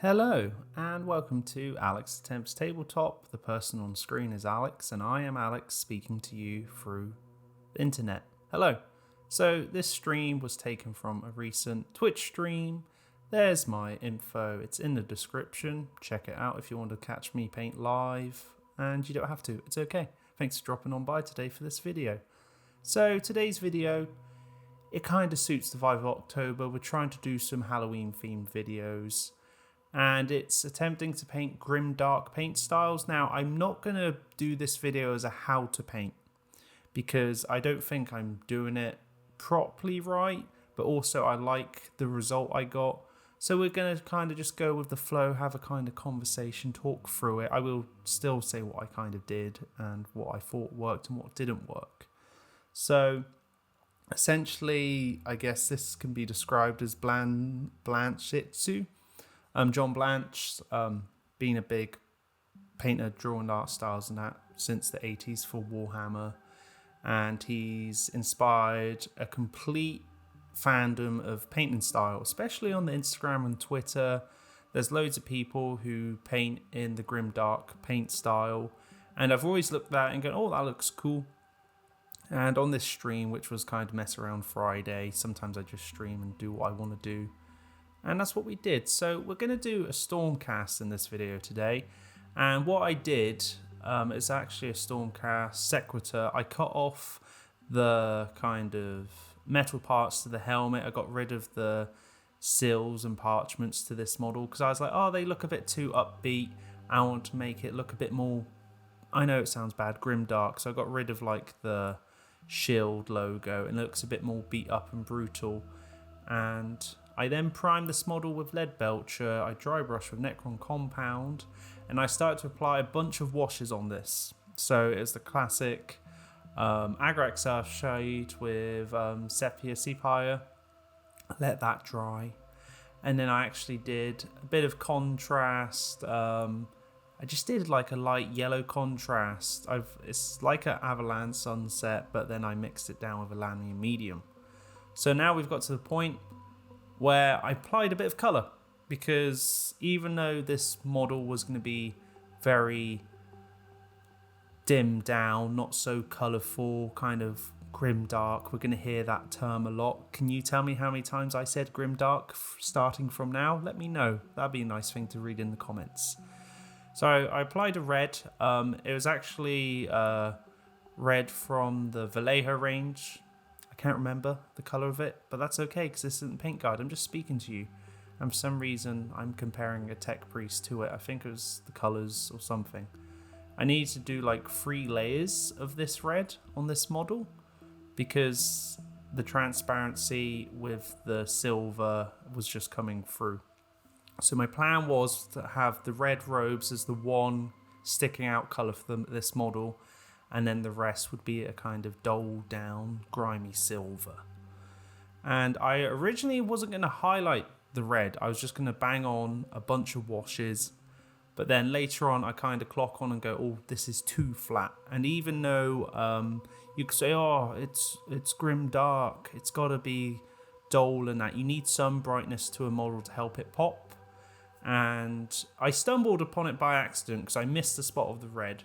Hello, and welcome to Alex Attempts Tabletop. The person on screen is Alex, and I am Alex speaking to you through the internet. Hello. So, this stream was taken from a recent Twitch stream. There's my info, it's in the description. Check it out if you want to catch me paint live, and you don't have to, it's okay. Thanks for dropping on by today for this video. So, today's video, it kind of suits the vibe of October. We're trying to do some Halloween themed videos. And it's attempting to paint Grimdark paint styles. Now, I'm not going to do this video as a how to paint because I don't think I'm doing it properly right, but also I like the result I got. So we're going to kind of just go with the flow, have a kind of conversation, talk through it. I will still say what I kind of did and what I thought worked and what didn't work. So essentially, I guess this can be described as Blanchitsu. John Blanche, been a big painter, drawing art styles and that since the 80s for Warhammer, and he's inspired a complete fandom of painting style, especially on the Instagram and Twitter. There's loads of people who paint in the Grimdark paint style, and I've always looked at it and gone, oh, that looks cool. And on this stream, which was kind of mess around Friday, sometimes I just stream and do what I want to do. And that's what we did. So we're going to do a Stormcast in this video today. And what I did is actually a Stormcast sequitur. I cut off the kind of metal parts to the helmet. I got rid of the sills and parchments to this model because I was like, oh, they look a bit too upbeat. I want to make it look a bit more, I know it sounds bad, grimdark. So I got rid of like the shield logo and it looks a bit more beat up and brutal. And I then primed this model with lead belcher, I dry brushed with Necron compound, and I started to apply a bunch of washes on this. So it's the classic Agrax Earth shade with sepia. Let that dry. And then I actually did a bit of contrast. I just did like a light yellow contrast. It's like an Avalanche sunset, but then I mixed it down with a Lannian medium. So now we've got to the point where I applied a bit of colour, because even though this model was going to be very dimmed down, not so colourful, kind of grimdark, we're going to hear that term a lot. Can you tell me how many times I said grimdark starting from now? Let me know. That'd be a nice thing to read in the comments. So I applied a red. It was actually red from the Vallejo range. Can't remember the color of it, but that's okay because this isn't paint guide. I'm just speaking to you, and for some reason I'm comparing a tech priest to it. I think it was the colors or something. I need to do like 3 layers of this red on this model because the transparency with the silver was just coming through. So my plan was to have the red robes as the one sticking out color for this model, and then the rest would be a kind of dulled down, grimy silver. And I originally wasn't going to highlight the red. I was just going to bang on a bunch of washes. But then later on, I kind of clock on and go, oh, this is too flat. And even though you could say, oh, it's grim dark, it's got to be dull and that, you need some brightness to a model to help it pop. And I stumbled upon it by accident because I missed the spot of the red.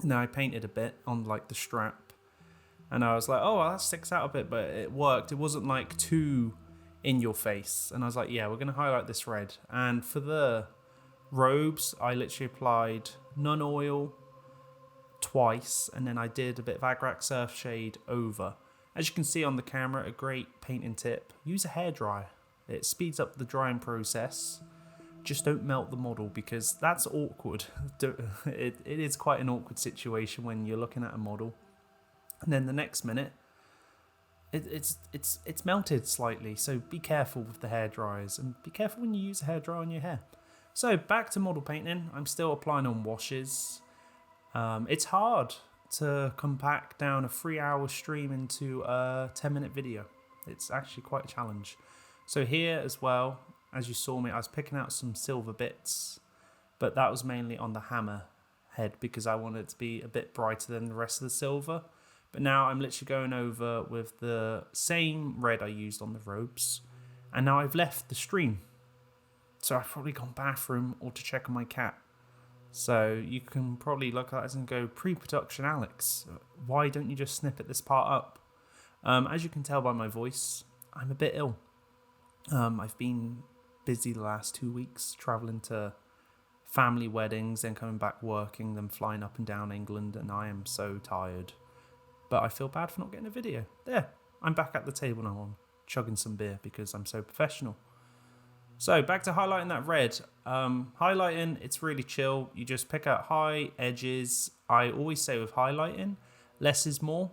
And then I painted a bit on like the strap, and I was like, oh, well, that sticks out a bit, but it worked. It wasn't like too in your face. And I was like, yeah, we're going to highlight this red. And for the robes, I literally applied none oil twice, and then I did a bit of Agrax Earth shade over. As you can see on the camera, a great painting tip: use a hairdryer. It speeds up the drying process. Just don't melt the model, because that's awkward. It is quite an awkward situation when you're looking at a model, and then the next minute it's melted slightly. So be careful with the hair dryers, and be careful when you use a hairdryer on your hair. So back to model painting. I'm still applying on washes. It's hard to compact down a 3-hour stream into a 10-minute video. It's actually quite a challenge. So here as well, as you saw me, I was picking out some silver bits, but that was mainly on the hammer head because I wanted it to be a bit brighter than the rest of the silver. But now I'm literally going over with the same red I used on the robes, and now I've left the stream. So I've probably gone bathroom or to check on my cat. So you can probably look at us and go, pre-production Alex, why don't you just snippet this part up? As you can tell by my voice, I'm a bit ill. I've been busy the last 2 weeks, travelling to family weddings, then coming back working, then flying up and down England, and I am so tired. But I feel bad for not getting a video. There, I'm back at the table now. I'm chugging some beer because I'm so professional. So back to highlighting that red. Highlighting, it's really chill. You just pick out high edges. I always say with highlighting, less is more.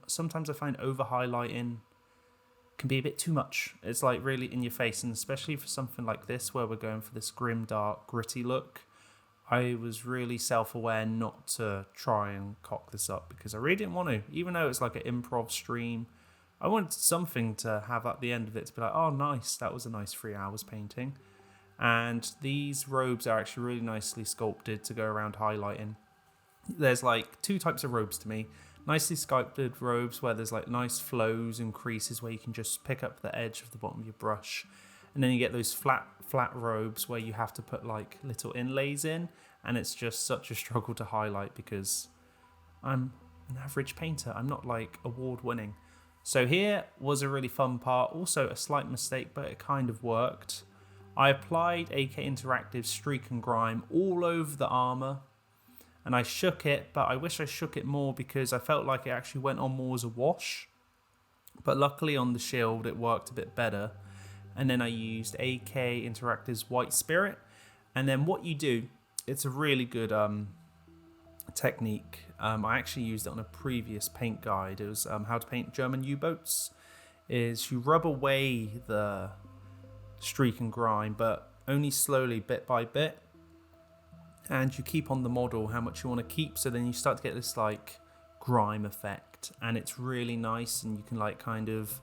Sometimes I find over highlighting can be a bit too much. It's like really in your face, and especially for something like this where we're going for this grimdark, gritty look, I was really self-aware not to try and cock this up because I really didn't want to. Even though it's like an improv stream, I wanted something to have at the end of it to be like, oh, nice, that was a nice 3 hours painting. And these robes are actually really nicely sculpted to go around highlighting. There's like 2 types of robes to me. Nicely sculpted robes where there's like nice flows and creases where you can just pick up the edge of the bottom of your brush. And then you get those flat robes where you have to put like little inlays in. And it's just such a struggle to highlight because I'm an average painter. I'm not like award winning. So here was a really fun part, also a slight mistake, but it kind of worked. I applied AK Interactive Streak and Grime all over the armour, and I shook it, but I wish I shook it more because I felt like it actually went on more as a wash. But luckily on the shield it worked a bit better. And then I used AK Interactive's White Spirit. And then what you do, it's a really good technique. I actually used it on a previous paint guide. It was how to paint German U-boats. Is you rub away the streak and grime, but only slowly, bit by bit. And you keep on the model how much you want to keep. So then you start to get this like grime effect, and it's really nice. And you can like kind of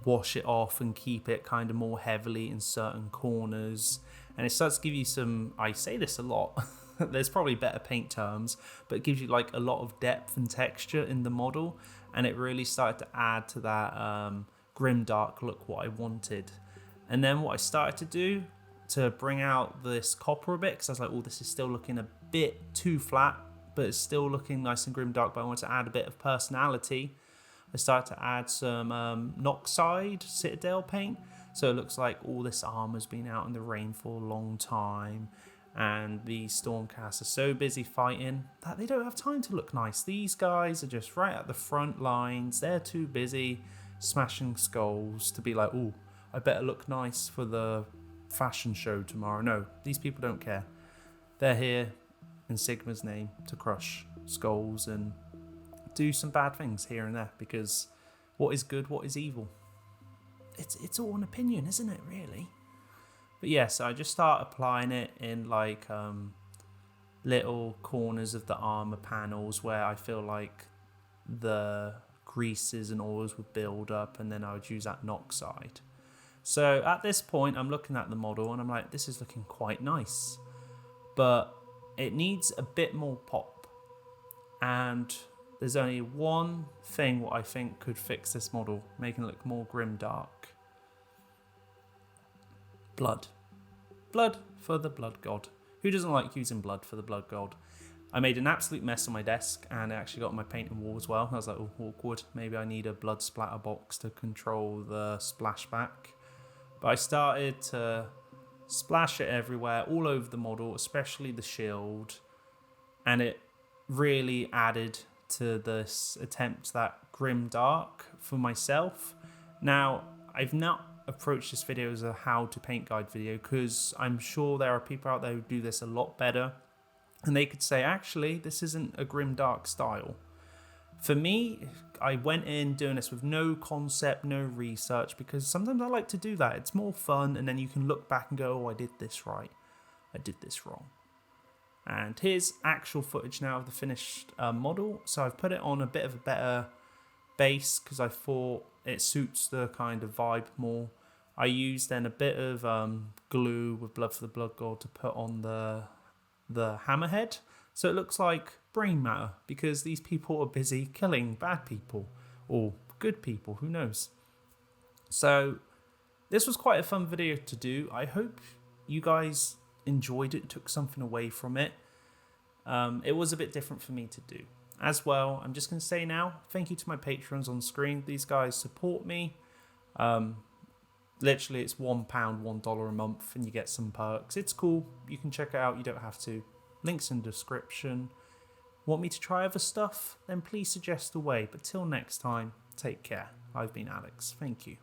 wash it off and keep it kind of more heavily in certain corners. And it starts to give you some, I say this a lot, there's probably better paint terms, but it gives you like a lot of depth and texture in the model. And it really started to add to that grimdark look what I wanted. And then what I started to do to bring out this copper a bit, because I was like, oh, this is still looking a bit too flat, but it's still looking nice and grimdark, but I want to add a bit of personality. I started to add some Noxide Citadel paint. So it looks like all this armor's been out in the rain for a long time. And the Stormcast are so busy fighting that they don't have time to look nice. These guys are just right at the front lines. They're too busy smashing skulls to be like, oh, I better look nice for the fashion show tomorrow. No, these people don't care. They're here in Sigmar's name to crush skulls and do some bad things here and there, because what is good, what is evil? It's all an opinion, isn't it, really? But yeah, so I just start applying it in like little corners of the armor panels where I feel like the greases and oils would build up, and then I would use that Noxide. So at this point, I'm looking at the model and I'm like, this is looking quite nice, but it needs a bit more pop. And there's only one thing what I think could fix this model, making it look more grimdark. Blood. Blood for the blood god. Who doesn't like using blood for the blood god? I made an absolute mess on my desk, and it actually got on my painting wall as well. I was like, oh, awkward. Maybe I need a blood splatter box to control the splashback. But I started to splash it everywhere, all over the model, especially the shield. And it really added to this attempt that grimdark for myself. Now, I've not approached this video as a how to paint guide video, because I'm sure there are people out there who do this a lot better, and they could say, actually, this isn't a grimdark style. For me, I went in doing this with no concept, no research, because sometimes I like to do that. It's more fun, and then you can look back and go, oh, I did this right, I did this wrong. And here's actual footage now of the finished model. So I've put it on a bit of a better base because I thought it suits the kind of vibe more. I used then a bit of glue with Blood for the Blood God to put on the hammerhead. So it looks like brain matter, because these people are busy killing bad people or good people, who knows. So this was quite a fun video to do. I hope you guys enjoyed it, took something away from it. It was a bit different for me to do. As well, I'm just going to say now, thank you to my patrons on screen. These guys support me. Literally, it's £1, $1 a month, and you get some perks. It's cool. You can check it out. You don't have to. Links in the description. Want me to try other stuff? Then please suggest a way. But till next time, take care. I've been Alex. Thank you.